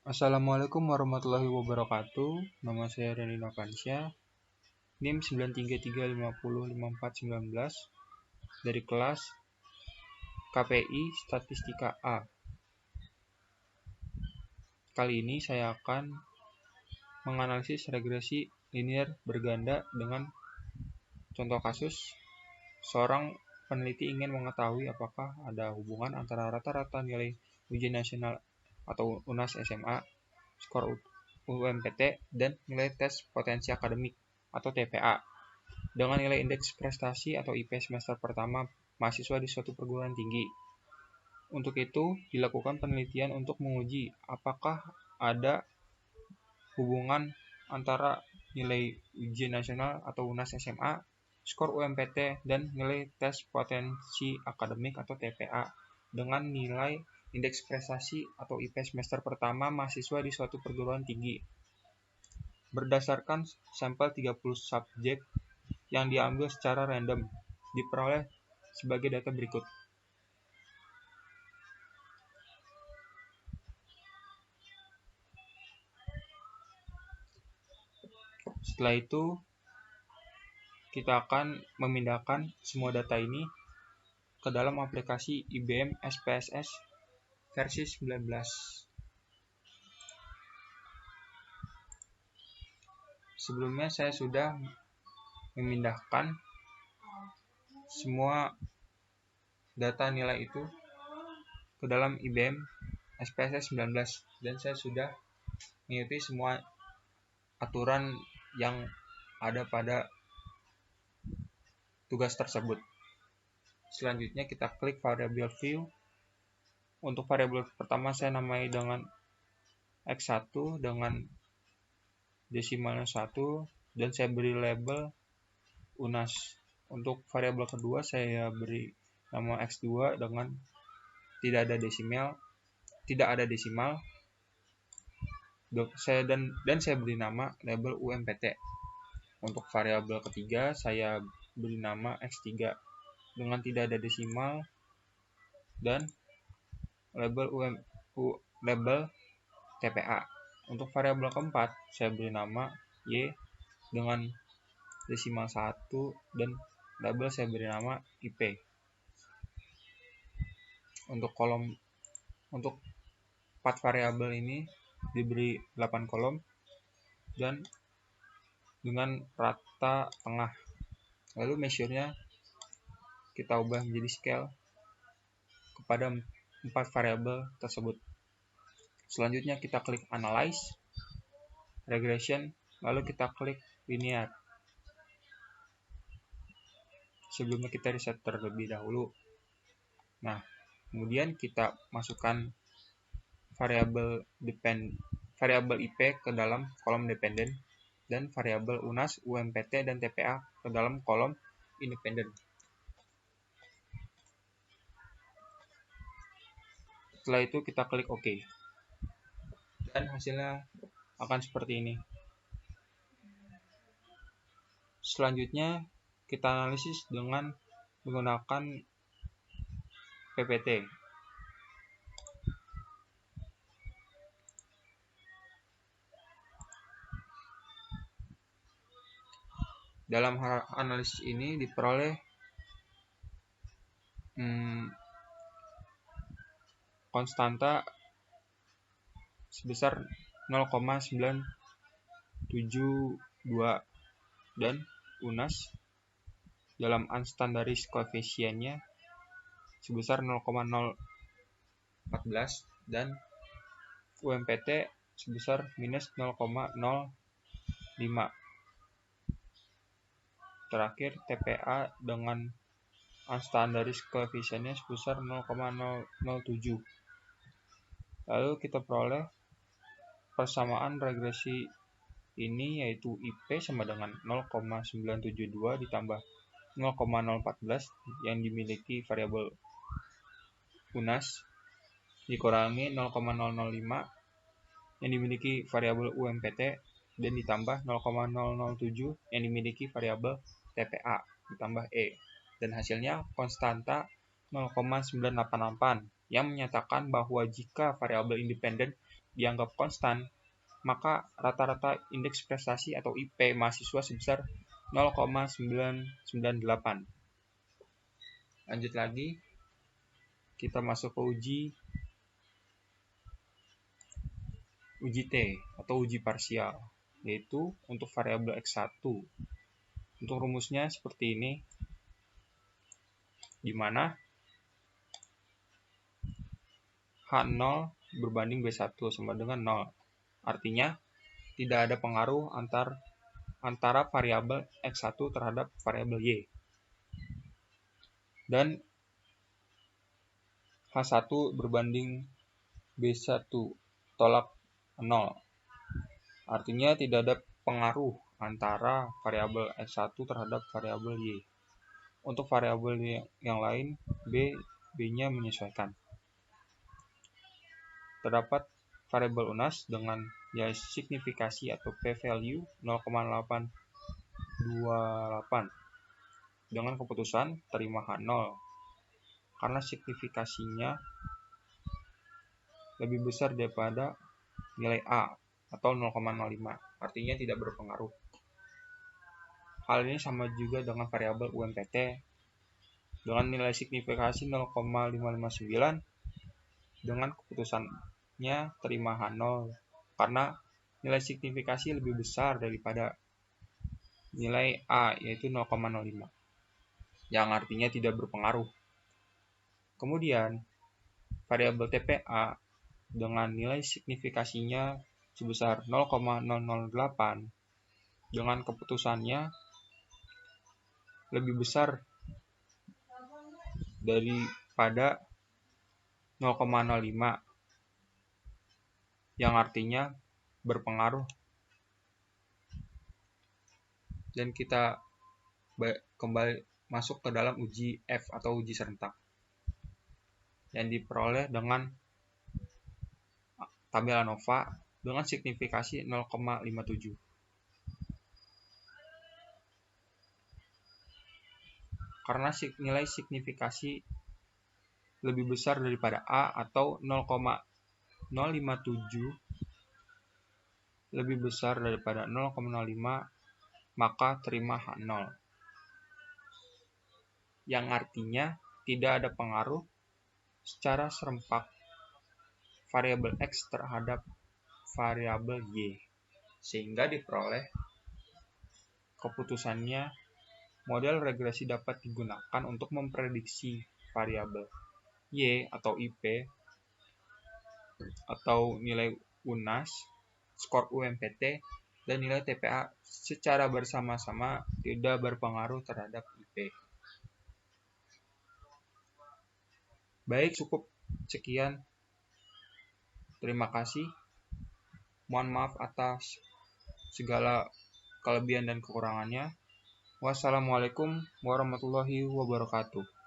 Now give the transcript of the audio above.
Assalamualaikum warahmatullahi wabarakatuh. Nama saya Reni Novansyah, NIM 933505419 dari kelas KPI Statistika A. Kali ini saya akan menganalisis regresi linear berganda dengan contoh kasus. Seorang peneliti ingin mengetahui apakah ada hubungan antara rata-rata nilai ujian nasional atau UNAS SMA, skor UMPT, dan nilai tes potensi akademik atau TPA dengan nilai indeks prestasi atau IP semester pertama mahasiswa di suatu perguruan tinggi. Untuk itu, dilakukan penelitian untuk menguji apakah ada hubungan antara nilai ujian nasional atau UNAS SMA, skor UMPT, dan nilai tes potensi akademik atau TPA dengan nilai indeks prestasi atau IP semester pertama mahasiswa di suatu perguruan tinggi. Berdasarkan sampel 30 subjek yang diambil secara random, diperoleh sebagai data berikut. Setelah itu, kita akan memindahkan semua data ini ke dalam aplikasi IBM SPSS versi 19. Sebelumnya saya sudah memindahkan semua data nilai itu ke dalam IBM SPSS 19 dan saya sudah mengikuti semua aturan yang ada pada tugas tersebut. Selanjutnya kita klik variable view. Untuk variabel pertama saya namai dengan X1 dengan desimalnya 1 dan saya beri label UNAS. Untuk variabel kedua saya beri nama X2 dengan tidak ada desimal. Saya beri nama label UMPT. Untuk variabel ketiga saya beri nama X3 dengan tidak ada desimal dan label TPA. Untuk variabel keempat saya beri nama Y dengan desimal 1 dan label saya beri nama IP. Untuk 4 variabel ini diberi 8 kolom dan dengan rata tengah. Lalu measure-nya kita ubah menjadi scale kepada 4 variabel tersebut. Selanjutnya kita klik analyze, regression, lalu kita klik linear. Sebelumnya kita reset terlebih dahulu. Nah, kemudian kita masukkan variabel IP ke dalam kolom dependen dan variabel UNAS, UMPT, dan TPA ke dalam kolom independen. Setelah itu kita klik OK. Dan hasilnya akan seperti ini. Selanjutnya kita analisis dengan menggunakan PPT. Dalam analisis ini diperoleh konstanta sebesar 0,972 dan UNAS dalam unstandarized koefisiennya sebesar 0,014 dan UMPT sebesar minus 0,05. Terakhir TPA dengan unstandarized koefisiennya sebesar 0,007. Lalu kita peroleh persamaan regresi ini yaitu IP sama dengan 0,972 ditambah 0,014 yang dimiliki variabel UNAS dikurangi 0,005 yang dimiliki variabel UMPT dan ditambah 0,007 yang dimiliki variabel TPA ditambah E, dan hasilnya konstanta 0,988 yang menyatakan bahwa jika variabel independen dianggap konstan, maka rata-rata indeks prestasi atau IP mahasiswa sebesar 0,998. Lanjut lagi, kita masuk ke uji T atau uji parsial, yaitu untuk variabel X1. Untuk rumusnya seperti ini, di mana H0 berbanding B1 sama dengan 0. Artinya, tidak ada pengaruh antara variabel X1 terhadap variabel Y. Dan H1 berbanding B1 tolak 0. Artinya tidak ada pengaruh antara variabel X1 terhadap variabel Y. Untuk variabel yang lain, B-nya menyesuaikan. Terdapat variabel UNAS dengan nilai signifikasi atau p-value 0,828 dengan keputusan terima H0 karena signifikasinya lebih besar daripada nilai A atau 0,05, artinya tidak berpengaruh. Hal ini sama juga dengan variabel UMPT dengan nilai signifikasi 0,559 dengan keputusannya terima H0 karena nilai signifikasi lebih besar daripada nilai A yaitu 0,05 yang artinya tidak berpengaruh. Kemudian variabel TPA dengan nilai signifikasinya sebesar 0,008 dengan keputusannya lebih besar daripada 0,05 yang artinya berpengaruh. Dan kita kembali masuk ke dalam uji F atau uji serentak yang diperoleh dengan tabel ANOVA dengan signifikasi 0,57. Karena nilai signifikasi lebih besar daripada A atau 0,057 lebih besar daripada 0,05, maka terima H0. Yang artinya tidak ada pengaruh secara serempak variabel X terhadap variabel Y, sehingga diperoleh keputusannya model regresi dapat digunakan untuk memprediksi variabel Y atau IP atau nilai UNAS, skor UMPT, dan nilai TPA secara bersama-sama tidak berpengaruh terhadap IP. Baik, cukup sekian. Terima kasih. Mohon maaf atas segala kelebihan dan kekurangannya. Wassalamualaikum warahmatullahi wabarakatuh.